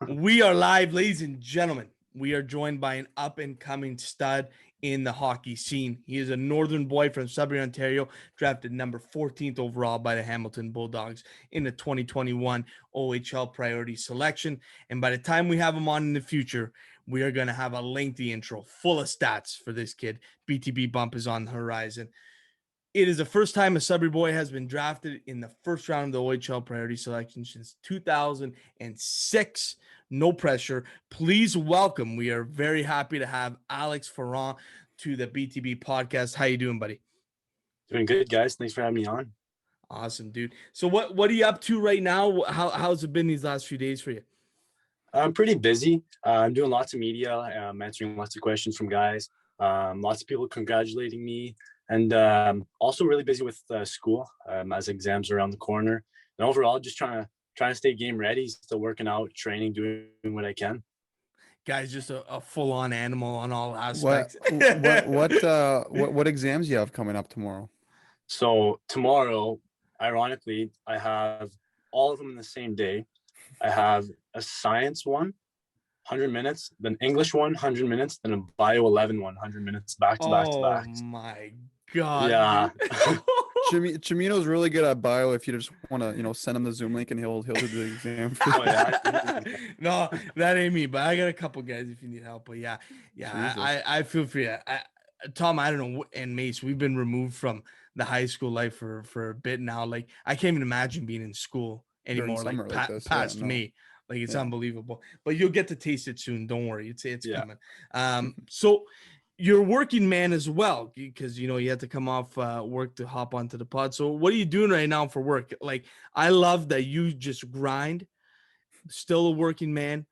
We are live, ladies and gentlemen. We are joined by an up-and-coming stud in the hockey scene. He is a northern boy from Sudbury, Ontario, drafted number 14th overall by the Hamilton Bulldogs in the 2021 OHL priority selection. And by the time we have him on in the future, we are going to have a lengthy intro full of stats for this kid. BTB bump is on the horizon. It is the first time a Sudbury boy has been drafted in the first round of the OHL priority selection since 2006. No pressure. Please welcome. We are very happy to have Alex Pharand to the BTB podcast. How you doing, buddy? Doing good, guys. Thanks for having me on. Awesome, dude. So what are you up to right now? How's it been these last few days for you? I'm pretty busy. I'm doing lots of media. I'm answering lots of questions from guys. Lots of people congratulating me, and also really busy with school as exams are around the corner. And overall, just trying to stay game ready. Still working out, training, doing what I can. Guy's just a full-on animal on all aspects. What exams you have coming up tomorrow? So tomorrow, ironically, I have all of them in the same day. I have a science one, 100 minutes, then English one, 100 minutes, then a bio 11 one, 100 minutes, back to back to back. Oh my God. Yeah. Chimino's really good at bio. If you just want to, send him the Zoom link and he'll do the exam. Oh, yeah. No, that ain't me, but I got a couple guys if you need help. But yeah, I feel for you. Tom, I don't know, and Mace, we've been removed from the high school life for a bit now. Like, I can't even imagine being in school anymore, like past me. Like, it's unbelievable. But you'll get to taste it soon. Don't worry. It's coming. So you're a working man as well, because you had to come off work to hop onto the pod. So what are you doing right now for work? Like, I love that you just grind, still a working man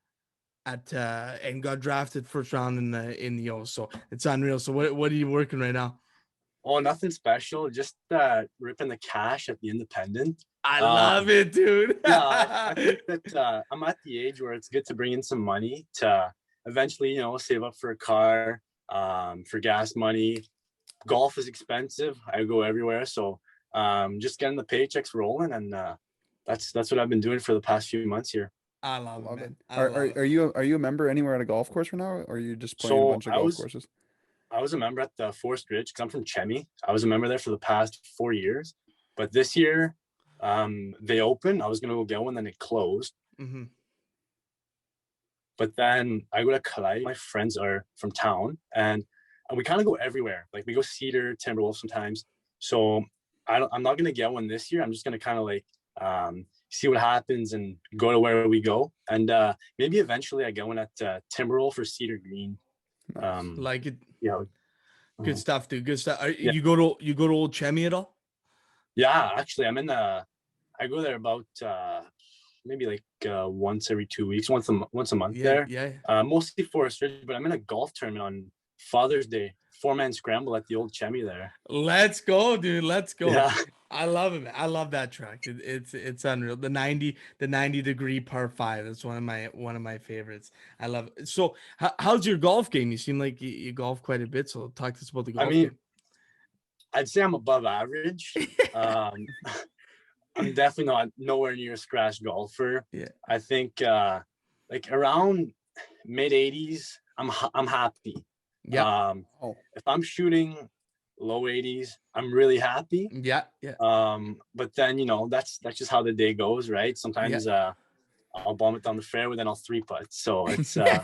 and got drafted first round in the O. So it's unreal. So what are you working right now? Oh, nothing special. Just ripping the cash at the Independent. I love it, dude. I think that I'm at the age where it's good to bring in some money to eventually, save up for a car, for gas money. Golf is expensive. I go everywhere. So just getting the paychecks rolling. And that's what I've been doing for the past few months here. I love it, man. Are you a member anywhere at a golf course right now? Or are you just playing a bunch of golf courses? I was a member at the Forest Ridge because I'm from Chemi. I was a member there for the past 4 years. But this year, they opened. I was going to go get one, then it closed. Mm-hmm. But then I go to Kalai. My friends are from town, and we kind of go everywhere. Like, we go Cedar, Timberwolf sometimes. So I'm not going to get one this year. I'm just going to kind of see what happens and go to where we go. And maybe eventually I get one at Timberwolf or Cedar Green. Like it. Yeah. Good stuff, dude. Good stuff. You go to Old Chemi at all? Yeah, actually, I go there about maybe like once every 2 weeks, once a month there. Yeah. Mostly Forest Ridge, but I'm in a golf tournament on Father's Day, 4-man scramble at the Old Chemi there. Let's go, dude. Let's go. Yeah. I love it, man. I love that track. It's unreal. The 90-degree par 5. That's one of my favorites. I love it. So how's your golf game? You seem like you golf quite a bit. So talk to us about the golf game. I'd say I'm above average. I'm definitely not nowhere near a scratch golfer. Yeah. I think like around mid 80s, I'm happy. Yeah. If I'm shooting low 80s, I'm really happy. Yeah. But then that's just how the day goes, right? Sometimes I'll bomb it down the fairway, then I'll 3-putt. So it's I'm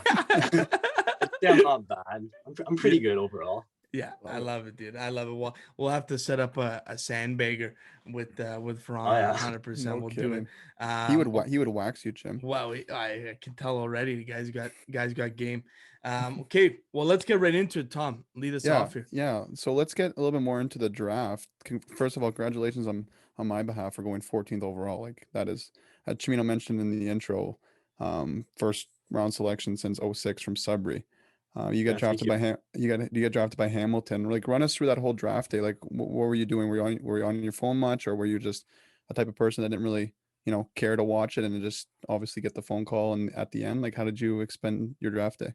not bad. I'm pretty good overall. Yeah, I love it, dude. I love it. We'll have to set up a sandbagger with Pharand. 100%. No we'll kidding. do it. He would wax you, Jim. Wow, I can tell already. The guys got game. Okay, well, let's get right into it. Tom, lead us off here. Yeah. So let's get a little bit more into the draft. First of all, congratulations on my behalf for going 14th overall. Like, that is, as Chimino mentioned in the intro, first round selection since 06 from Sudbury. You get drafted by Hamilton. Like, run us through that whole draft day. Like, what were you doing? Were you on your phone much, or were you just a type of person that didn't really, care to watch it and just obviously get the phone call and at the end? Like, how did you expend your draft day?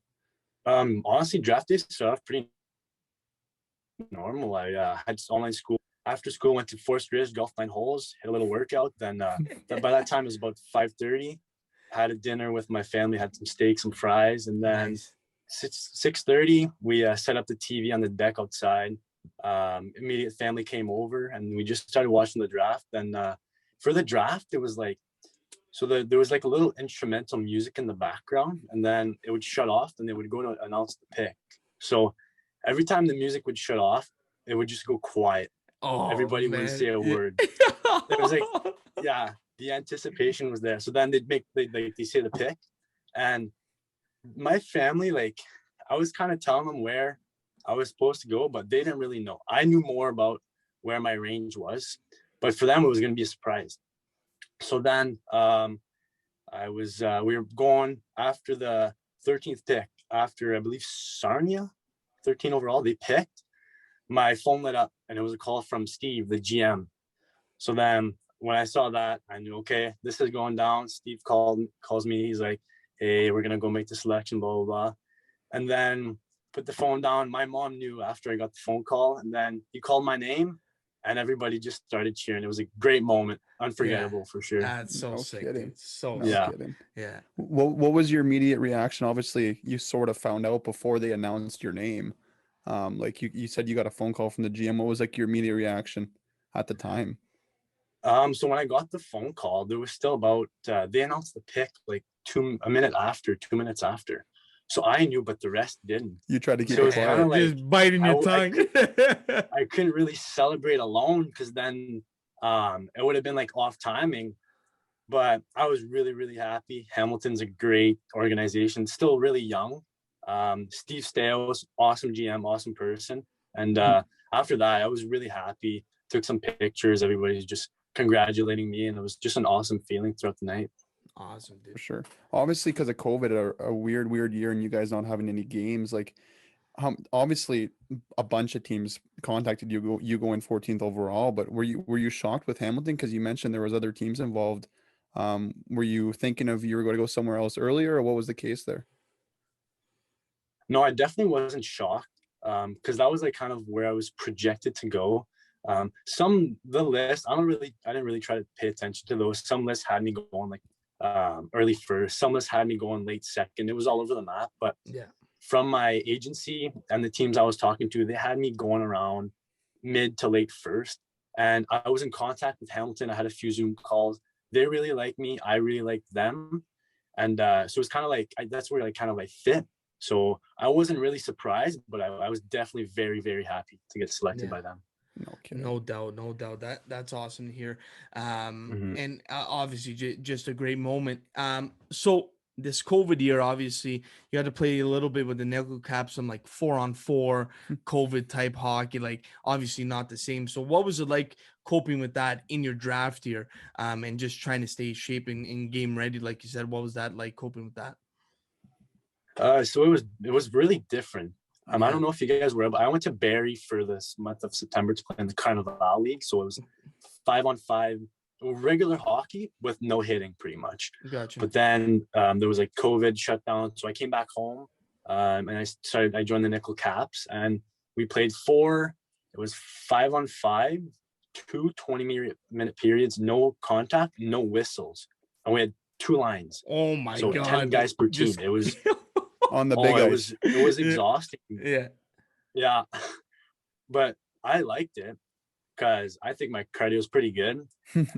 Honestly, draft day stuff pretty normal. I had online school. After school, went to Forest Ridge, golf 9 holes, hit a little workout. Then by that time it was about 5:30. had a dinner with my family, had some steak, some fries, and then Nice. 6:30 we set up the TV on the deck outside. Immediate family came over and we just started watching the draft. And for the draft, it was like, so there was like a little instrumental music in the background, and then it would shut off and they would go to announce the pick. So every time the music would shut off, it would just go quiet. Oh, Everybody wouldn't say a word. It was like, yeah, the anticipation was there. So then they say the pick, and my family, like, I was kind of telling them where I was supposed to go, but they didn't really know. I knew more about where my range was, but for them it was going to be a surprise. So then we were going after the 13th pick, after I believe Sarnia, 13 overall, they picked. My phone lit up and it was a call from Steve, the GM. So then when I saw that, I knew, okay, this is going down. Steve calls me. He's like, hey, we're going to go make the selection, blah, blah, blah. And then put the phone down. My mom knew after I got the phone call, and then he called my name and everybody just started cheering. It was a great moment. Unforgettable for sure. That's so No sick, kidding. dude. So No Yeah. kidding. yeah. What was your immediate reaction? Obviously, you sort of found out before they announced your name. Like you said, you got a phone call from the GM. What was like your immediate reaction at the time? So when I got the phone call, there was still about they announced the pick like 2 minutes after. So I knew, but the rest didn't. You tried to keep So it it was quiet. kind of like Just biting your tongue. I couldn't really celebrate alone because then it would have been like off timing. But I was really, really happy. Hamilton's a great organization, still really young. Steve Stales, awesome GM, awesome person. And after that, I was really happy. Took some pictures. Everybody's just congratulating me, and it was just an awesome feeling throughout the night. Awesome, dude. For sure. Obviously, because of COVID, a weird year, and you guys not having any games. Like, obviously, a bunch of teams contacted you. You going 14th overall, but were you shocked with Hamilton? Because you mentioned there was other teams involved. Were you thinking of you were going to go somewhere else earlier, or what was the case there? No, I definitely wasn't shocked because that was like kind of where I was projected to go. The list, I didn't really try to pay attention to those. Some lists had me going like early first, some lists had me going late second. It was all over the map. But Yeah. from my agency and the teams I was talking to, they had me going around mid to late first. And I was in contact with Hamilton. I had a few Zoom calls. They really liked me. I really liked them. And so it's kind of like that's where I kind of like fit. So I wasn't really surprised, but I was definitely very, very happy to get selected by them. No kidding. No doubt. That's awesome to hear. Mhm. And obviously just a great moment. So this COVID year, obviously you had to play a little bit with the nickel cap, some like 4-on-4 COVID type hockey, like obviously not the same. So what was it like coping with that in your draft year? And just trying to stay shape and game ready, like you said. What was that like coping with that? So it was really different. I Yeah. don't know if you guys were, but I went to Barrie for this month of September to play in the Carnival League. So it was 5-on-5 regular hockey with no hitting, pretty much. Gotcha. But then there was like COVID shutdown, so I came back home and I joined the Nickel Caps, and we played 4. It was 5-on-5, 2 20-minute periods, no contact, no whistles, and we had 2 lines. Oh my So God. 10 guys per team. Just- It was On the big ice. it was exhausting. Yeah. Yeah, but I liked it because I think my cardio is pretty good,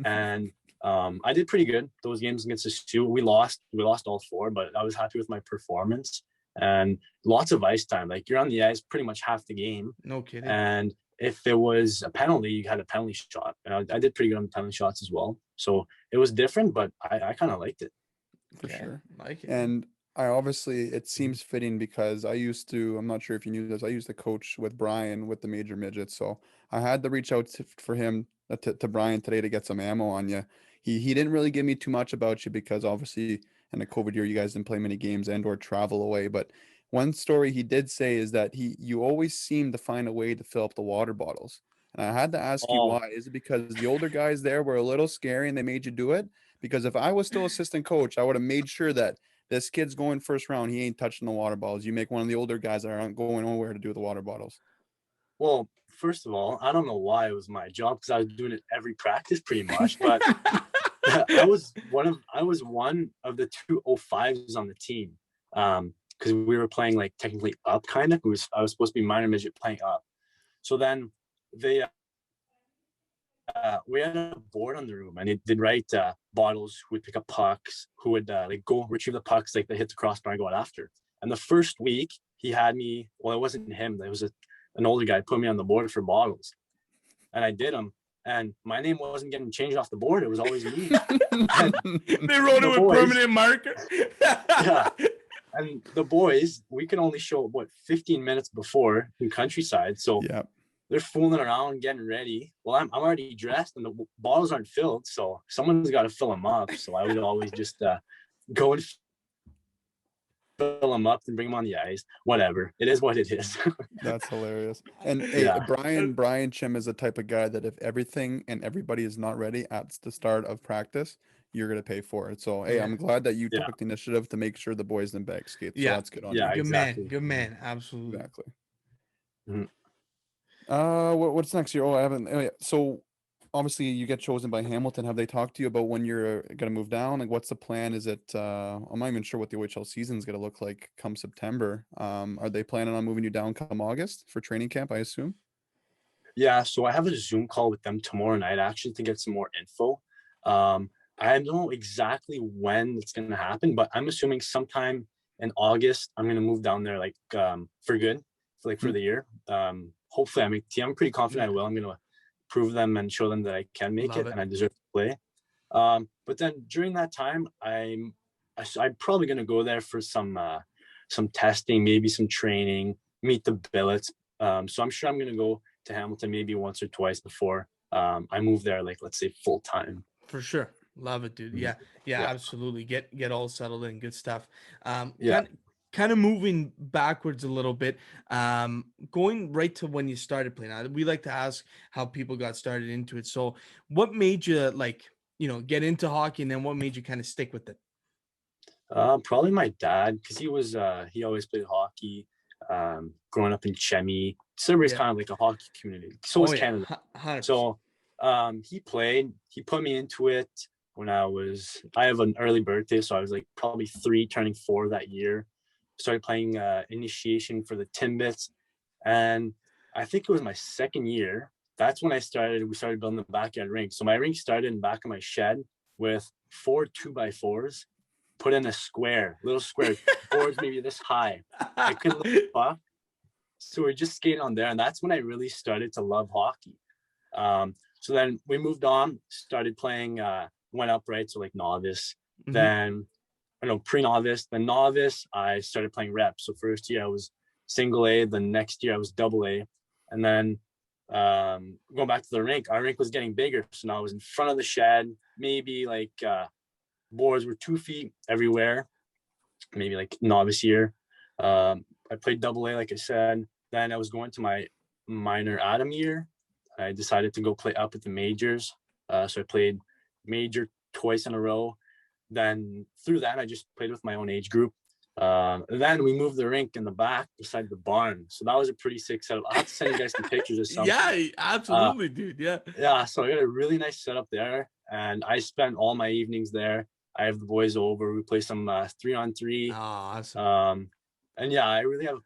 and I did pretty good those games against the Sioux. We lost all 4, but I was happy with my performance and lots of ice time. Like, you're on the ice pretty much half the game, No kidding. and if there was a penalty, you had a penalty shot, and I did pretty good on the penalty shots as well. So it was different, but I kind of liked it. For Yeah, sure. like it. And it seems fitting because I'm not sure if you knew this, I used to coach with Brian with the major midgets. So I had to reach out for him to Brian today to get some ammo on you. He didn't really give me too much about you because obviously in the COVID year, you guys didn't play many games and or travel away. But one story he did say is that you always seem to find a way to fill up the water bottles. And I had to ask you why. Is it because the older guys there were a little scary and they made you do it? Because if I was still assistant coach, I would have made sure that this kid's going first round. He ain't touching the water bottles. You make one of the older guys that aren't going nowhere to do the water bottles. Well, first of all, I don't know why it was my job because I was doing it every practice pretty much, but I was one of the 205s on the team. Because we were playing like technically up kind of. I was supposed to be minor midget playing up. So then they we had a board on the room, and they'd write bottles who would pick up pucks, who would like go retrieve the pucks, like they hit the crossbar and go out after. And the first week he had me, well, it wasn't him, it was an older guy, put me on the board for bottles, and I did them. And my name wasn't getting changed off the board; it was always me. They wrote it with permanent marker. Yeah. And the boys, we can only show up 15 minutes before in countryside. So yeah, they're fooling around, getting ready. Well, I'm already dressed, and the bottles aren't filled, so someone's got to fill them up. So I would always just go and fill them up and bring them on the ice. Whatever, it is what it is. That's hilarious. And hey, Yeah. Brian Chim is the type of guy that if everything and everybody is not ready at the start of practice, you're gonna pay for it. So hey, I'm glad that you took the initiative to make sure the boys didn't back skate. So that's good on you. Good exactly. man, good man, absolutely. Exactly. Mm-hmm. What's next year? Oh, I haven't. Oh, yeah. So obviously you get chosen by Hamilton. Have they talked to you about when you're gonna move down? Like, what's the plan? Is it? I'm not even sure what the OHL season is gonna look like come September. Are they planning on moving you down come August for training camp? I assume. Yeah, so I have a Zoom call with them tomorrow night actually to get some more info. I don't know exactly when it's going to happen, but I'm assuming sometime in August, I'm going to move down there like for good, for the year. Hopefully I make the team. I'm pretty confident I will. I'm going to prove them and show them that I can make it and I deserve to play. But then during that time, I'm probably going to go there for some testing, maybe some training, meet the billets. So I'm sure I'm going to go to Hamilton maybe once or twice before I move there, like let's say full time. For sure. Love it, dude. Yeah, absolutely. Get all settled in. Good stuff. Kind of moving backwards a little bit, going right to when you started playing. We like to ask how people got started into it. So what made you get into hockey, and then what made you kind of stick with it? Probably my dad, because he always played hockey. Growing up in Chemi, Sudbury is kind of like a hockey community. So is Canada. 100%. So he put me into it when I have an early birthday, so I was like probably 3 turning 4 that year. Started playing initiation for the Timbits, and I think it was my second year. That's when we started building the backyard rink. So my rink started in the back of my shed with 4 2x4s put in a little square boards maybe this high. I couldn't lift the puck, so we're just skating on there, and that's when I really started to love hockey. So then we moved on, started playing, went up, right? So like novice, then pre-novice, then novice, I started playing reps. So first year I was single A, the next year I was double A. And then going back to the rink, our rink was getting bigger. So now I was in front of the shed, maybe like boards were 2 feet everywhere, maybe like novice year. I played double A, like I said. Then I was going to my minor Adam year. I decided to go play up at the majors. So I played major twice in a row. Then through that, I just played with my own age group. Then we moved the rink in the back beside the barn. So that was a pretty sick setup. I'll have to send you guys some pictures or something. Yeah, absolutely, dude. Yeah. Yeah, so I got a really nice setup there. And I spent all my evenings there. I have the boys over. We play some 3-on-3. Oh, awesome. And yeah, I really have a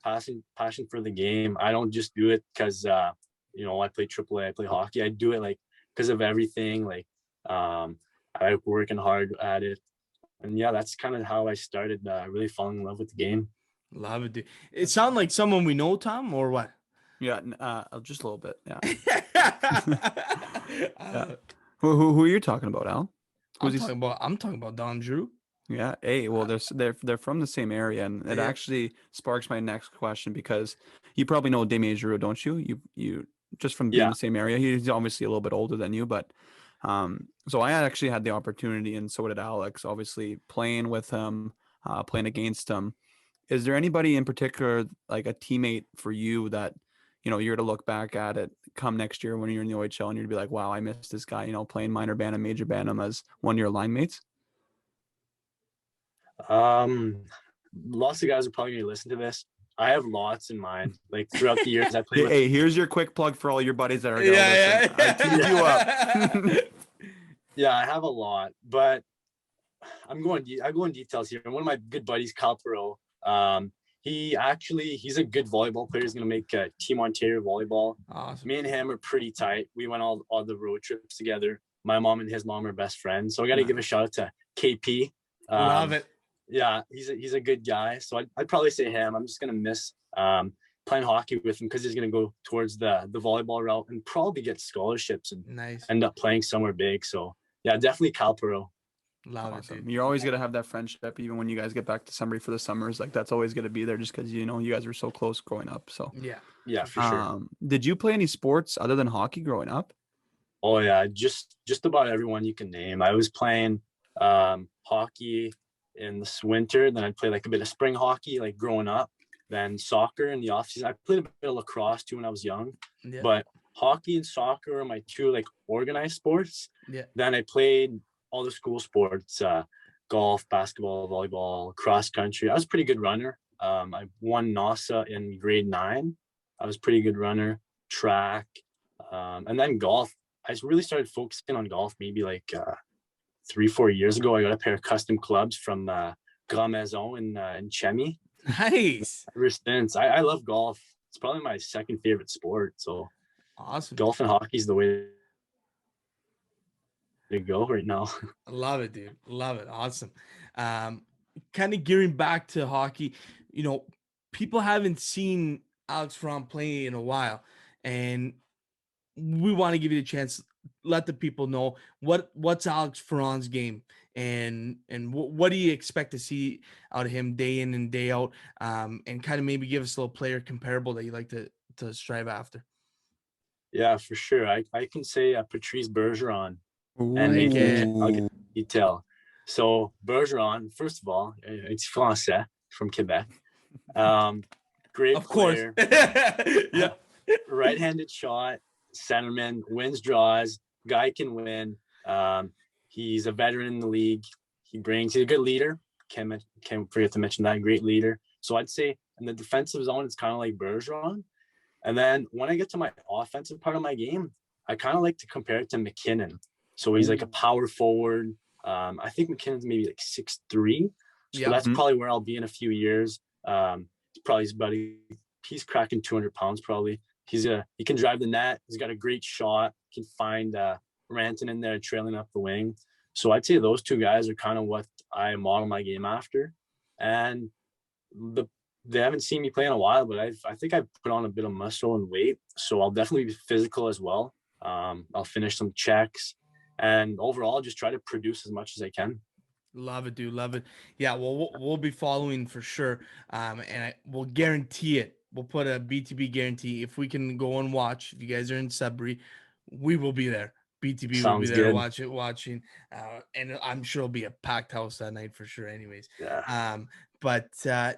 passion for the game. I don't just do it because I play AAA, I play hockey. I do it like because of everything. Like I like working hard at it. And yeah, that's kind of how I started really falling in love with the game. Love it, dude. It sounds like someone we know, Tom, or what? Yeah, just a little bit. Yeah. Yeah. Who are you talking about, Al? I'm talking about Don Drew. Yeah. Hey, well, they're from the same area, and it actually sparks my next question because you probably know Damien Giroux, don't you? You just from being in the same area. He's obviously a little bit older than you, but so I actually had the opportunity, and so did Alex, obviously playing with him, playing against him. Is there anybody in particular, like a teammate for you that, you're to look back at it come next year when you're in the OHL and you're to be like, wow, I missed this guy, playing minor bantam, major bantam as one of your line mates? Lots of guys are probably going to listen to this. I have lots in mind. Like throughout the years I played with. Hey, here's your quick plug for all your buddies that are going to listen. I teed you up. Yeah, I have a lot, but I go in details here. One of my good buddies, Cal Perot, he's a good volleyball player. He's gonna make Team Ontario volleyball. Awesome. Me and him are pretty tight. We went all the road trips together. My mom and his mom are best friends. So I got to give a shout out to KP. Love it. Yeah, he's a good guy. So I'd probably say him. I'm just gonna miss playing hockey with him because he's gonna go towards the volleyball route and probably get scholarships and Nice. end up playing somewhere big. So yeah, definitely Cal Perot. Love it, Awesome. dude. You're always gonna have that friendship, even when you guys get back to Sudbury for the summers. Like that's always gonna be there, just because you guys were so close growing up. So Yeah, for sure. Did you play any sports other than hockey growing up? Oh yeah, just about everyone you can name. I was playing hockey in this winter, then I'd play like a bit of spring hockey, like growing up, then soccer in the off season. I played a bit of lacrosse too when I was young, but hockey and soccer are my two like organized sports. Yeah. Then I played all the school sports, golf, basketball, volleyball, cross country. I was a pretty good runner. I won NASA in grade 9. I was a pretty good runner. Track, and then golf. I really started focusing on golf maybe like 3-4 years ago. I got a pair of custom clubs from Grand Maison in Chemi. Nice. Ever since, I love golf. It's probably my second favorite sport. So awesome. Golf and hockey is the way to go right now. I love it, dude. Love it. Awesome. Kind of gearing back to hockey, people haven't seen Alex Pharand play in a while, and we want to give you the chance. Let the people know what's Alex Pharand's game, and what do you expect to see out of him day in and day out, and kind of maybe give us a little player comparable that you like to strive after. Yeah, for sure. I can say Patrice Bergeron. Ooh. And Nathan, I'll get detail. So Bergeron, first of all, it's Français from Quebec. Great of course. player. Yeah. Right-handed shot, centerman, wins draws, guy can win. He's a veteran in the league. He's a good leader. Can't forget to mention that, great leader. So I'd say in the defensive zone, it's kind of like Bergeron. And then when I get to my offensive part of my game, I kind of like to compare it to McKinnon. So he's like a power forward. I think McKinnon's maybe like 6'3". So that's probably where I'll be in a few years. He's cracking 200 pounds probably. He can drive the net. He's got a great shot. He can find Ranton in there trailing up the wing. So I'd say those two guys are kind of what I model my game after. And they haven't seen me play in a while, but I think I've put on a bit of muscle and weight. So I'll definitely be physical as well. I'll finish some checks. And overall, just try to produce as much as I can. Love it, dude. Love it. Yeah, well, we'll be following for sure. And we'll guarantee it. We'll put a BTB guarantee. If we can go and watch, if you guys are in Sudbury, we will be there. BTB will be there watching. And I'm sure it'll be a packed house that night for sure anyways. Yeah. But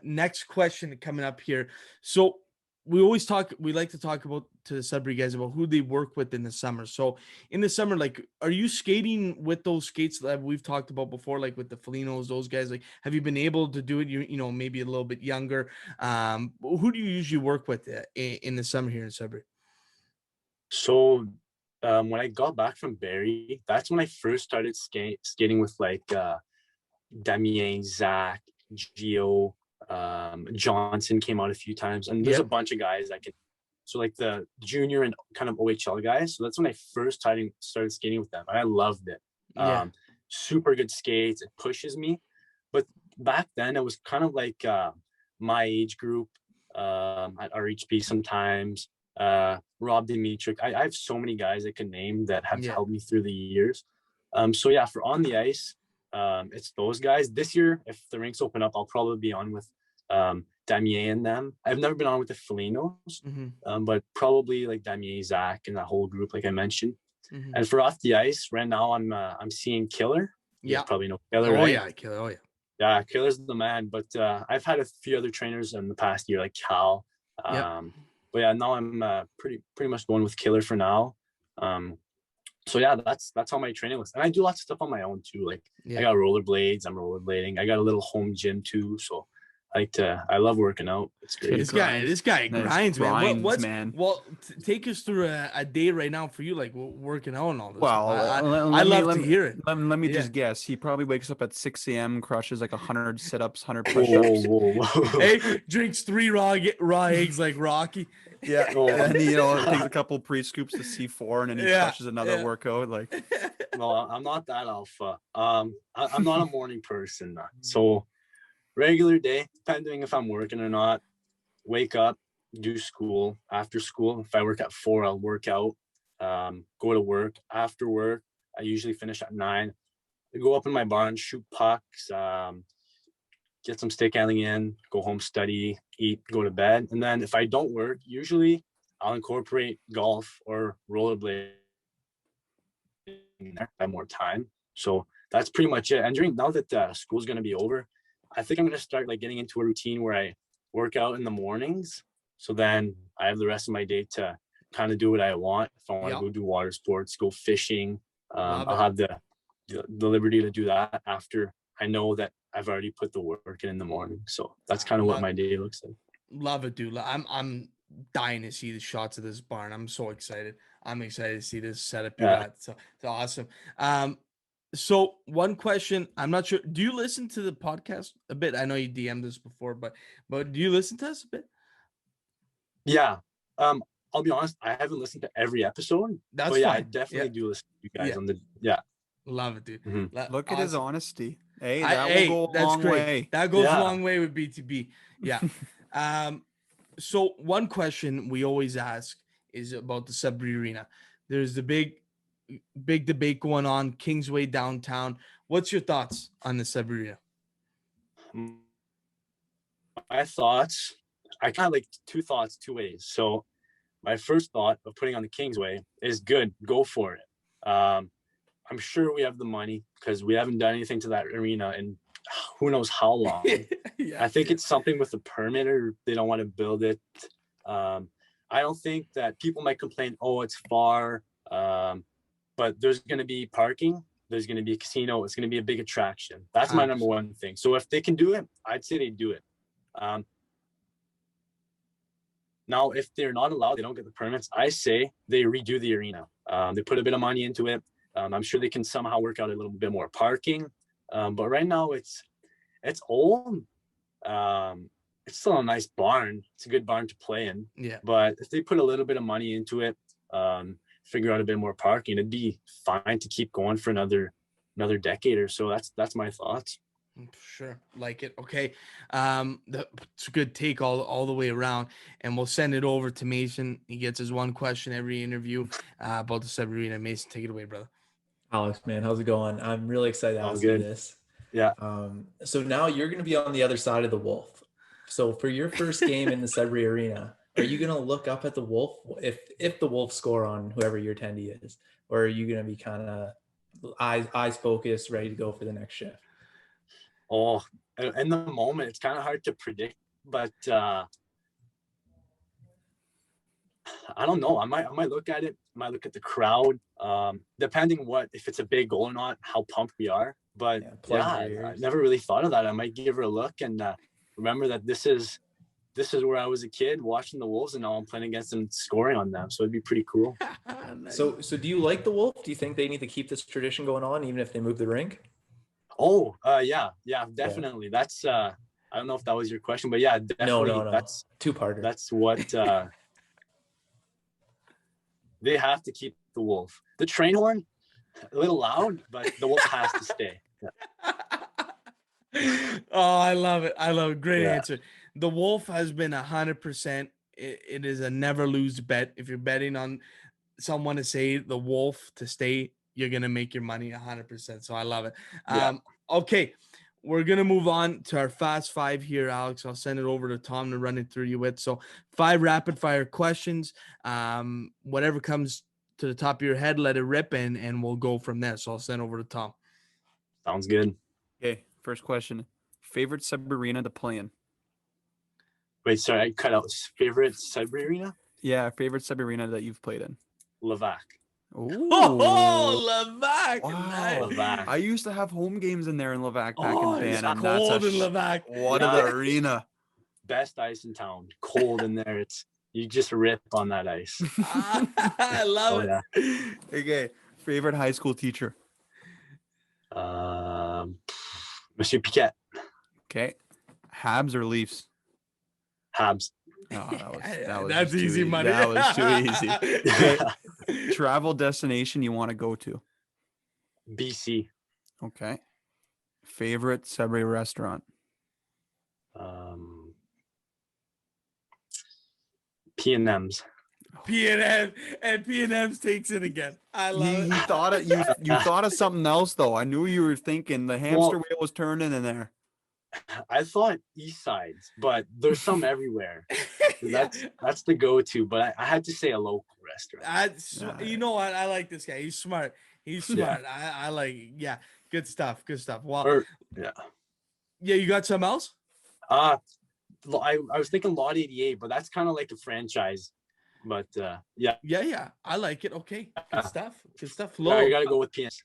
next question coming up here. So we like to talk about to the Sudbury guys about who they work with in the summer. So in the summer, like, are you skating with those skates that we've talked about before, like with the Felinos, those guys? Like, have you been able to do it? Maybe a little bit younger. Who do you usually work with in the summer here in Sudbury? So when I got back from Barrie, that's when I first started skating with like Damien, Zach, Gio, Johnson came out a few times, and there's a bunch of guys that can. So like the junior and kind of OHL guys. So that's when I first started skating with them, and I loved it. Super good skates. It pushes me. But back then it was kind of like my age group at RHP sometimes. Rob Dimitrik. I have so many guys I can name that have helped me through the years. So yeah, for on the ice, it's those guys. This year, if the rinks open up, I'll probably be on with Damien and them. I've never been on with the Felinos, but probably like Damien, Zach, and that whole group, like I mentioned. And for off the ice, right now I'm seeing Killer. You probably know Killer. Oh yeah, Killer. Oh yeah. Yeah, Killer's the man. But I've had a few other trainers in the past year, like Cal. But yeah, now I'm pretty much going with Killer for now. So yeah, that's how my training looks. And I do lots of stuff on my own too. Like I got rollerblades, I'm rollerblading. I got a little home gym too. So I love working out. It's great. This Grind. guy Nice grinds, man. grinds, man. Well, take us through a day right now for you, like working out and all this Well, stuff. let I me- love let to me- hear it. Let me Yeah. just guess. He probably wakes up at 6 a.m., crushes like 100 sit-ups, 100 Whoa, push-ups. whoa. Hey, drinks 3 raw eggs like Rocky. Yeah, Oh. and he takes a couple pre-scoops to C4, and then he crushes another workout. Like, No, I'm not that alpha. I'm not a morning person. So regular day, depending if I'm working or not, wake up, do school. After school, if I work at 4, I'll work out, go to work. After work, I usually finish at 9. I go up in my barn, shoot pucks, get some stick handling in, go home, study, eat, go to bed. And then if I don't work, usually I'll incorporate golf or rollerblading there. I have more time. So that's pretty much it. And now that school's going to be over, I think I'm going to start like getting into a routine where I work out in the mornings. So then I have the rest of my day to kind of do what I want. If I want to go do water sports, go fishing, I'll have the liberty to do that after I know that I've already put the work in the morning. So that's kind of what my day looks like. Love it, dude. I'm dying to see the shots of this barn. I'm so excited. I'm excited to see this setup you got. So it's awesome. So one question, I'm not sure. Do you listen to the podcast a bit? I know you DM'd this before, but do you listen to us a bit? Yeah. I'll be honest, I haven't listened to every episode. That's but yeah, fine. I definitely do listen to you guys on the Love it, dude. Mm-hmm. Look at his honesty. Hey, will go a that's long great. way. That goes a long way with BTB. Yeah. So one question we always ask is about the Sudbury Arena. There's the big debate going on, Kingsway downtown. What's your thoughts on the Sudbury Arena? My thoughts, I kind of like two thoughts, two ways. So my first thought of putting on the Kingsway is good. Go for it. I'm sure we have the money because we haven't done anything to that arena in who knows how long. I think it's something with the permit or they don't want to build it. I don't think that people might complain, oh, it's far, but there's going to be parking. There's going to be a casino. It's going to be a big attraction. That's my number one thing. So if they can do it, I'd say they do it. Now, if they're not allowed, they don't get the permits, I say they redo the arena. They put a bit of money into it. I'm sure they can somehow work out a little bit more parking. But right now it's old. It's still a nice barn. It's a good barn to play in. Yeah. But if they put a little bit of money into it, figure out a bit more parking, it'd be fine to keep going for another decade or so. That's my thoughts. Sure. Like it. Okay. It's a good take all the way around, and we'll send it over to Mason. He gets his one question every interview about the Sudbury Arena. Mason, take it away, brother. Alex, man, how's it going? I'm really excited to ask you this. Yeah. So now you're going to be on the other side of the Wolf. So for your first game in the Sudbury Arena, are you going to look up at the Wolf if the Wolf score on whoever your attendee is, or are you going to be kind of eyes focused, ready to go for the next shift? Oh, in the moment, it's kind of hard to predict, but I don't know. I might look at it. I might look at the crowd, depending if it's a big goal or not, how pumped we are. But I never really thought of that. I might give her a look and remember that this is where I was a kid watching the Wolves, and now I'm playing against them, scoring on them. So it'd be pretty cool. Nice. So do you like the Wolf? Do you think they need to keep this tradition going on, even if they move the rink? Oh, yeah, definitely. Yeah. That's I don't know if that was your question, but yeah, definitely. No. That's two-parter. That's what they have to keep the Wolf. The train horn, a little loud, but the Wolf has to stay. Yeah. Oh, I love it. Great answer. The Wolf has been 100%. It is a never lose bet. If you're betting on someone to say the Wolf to stay, you're going to make your money 100%. So I love it. Okay. We're going to move on to our fast 5 here, Alex. I'll send it over to Tom to run it through you with. So 5 rapid fire questions. Whatever comes to the top of your head, let it rip and we'll go from there. So I'll send over to Tom. Sounds good. Okay. First question. Favorite Sudbury Arena to play in? Wait, sorry, I cut out. Favorite Sudbury Arena? Yeah, favorite Sudbury Arena that you've played in. Levac. Oh, Ooh. Levac. Wow. Nice. Levac. I used to have home games in there in Levac back Oh, in it's Ban, and that's cold in Levac. what Yeah. the arena. Best ice in town. Cold in there. You just rip on that ice. I love Oh it. yeah. Okay, favorite high school teacher. Monsieur Piquet. Okay, Habs or Leafs. Habs. Oh, that was That's just too easy money. That was too easy. Okay, travel destination you want to go to. BC. Okay, favorite Sudbury restaurant. P&M's. P&M and P&M's takes it again. I love it. You thought it. You thought of something else though. I knew you were thinking the hamster wheel was turning in there. I thought East Sides, but there's some everywhere. That's the go-to. But I had to say a local restaurant. You know what? I like this guy. He's smart. He's Yeah. smart. I like. Yeah, good stuff. Good stuff. Well, Yeah. You got something else? I was thinking Lot 88, but that's kind of like a franchise. But yeah. Yeah. I like it. Okay, good stuff. Good stuff. I gotta go with PS.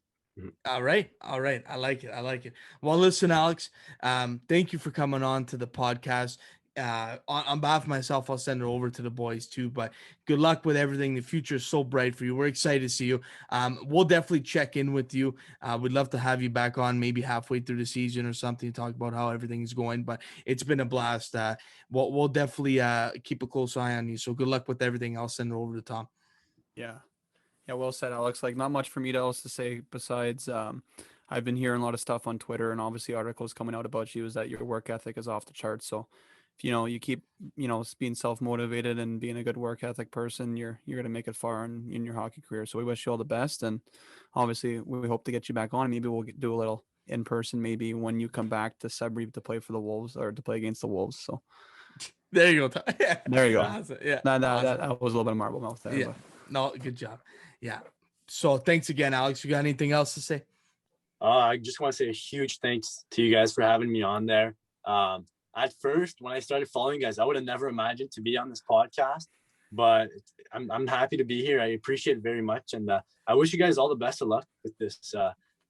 All right. I like it. Well, listen, Alex, thank you for coming on to the podcast. On behalf of myself, I'll send it over to the boys too, but good luck with everything. The future is so bright for you. We're excited to see you. We'll definitely check in with you. We'd love to have you back on maybe halfway through the season or something, talk about how everything is going, but it's been a blast. We'll definitely keep a close eye on you. So good luck with everything. I'll send it over to Tom. Yeah. Yeah, well said, Alex. Like, not much for me else to say besides I've been hearing a lot of stuff on Twitter and obviously articles coming out about you is that your work ethic is off the charts. So if you keep being self-motivated and being a good work ethic person, you're gonna make it far in your hockey career. So we wish you all the best, and obviously we hope to get you back on. Maybe we'll do a little in person maybe when you come back to Sudbury to play for the Wolves or to play against the Wolves. So there you go. there you go. Awesome. Yeah, that was a little bit of marble mouth there. Yeah. But. No, good job. Yeah. So thanks again, Alex. You got anything else to say? I just want to say a huge thanks to you guys for having me on there. At first, when I started following you guys, I would have never imagined to be on this podcast, but I'm happy to be here. I appreciate it very much. And I wish you guys all the best of luck with this.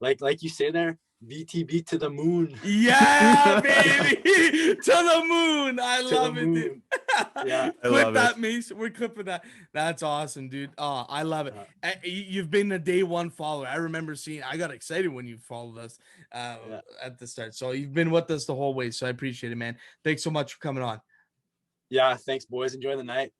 Like you say there, BTB to the moon. Yeah, baby. To the moon. I love it, dude. Yeah. Clip that, Mace. We're clipping that. That's awesome, dude. Oh, I love it. You've been a day one follower. I remember I got excited when you followed us at the start. So you've been with us the whole way. So I appreciate it, man. Thanks so much for coming on. Yeah. Thanks, boys. Enjoy the night.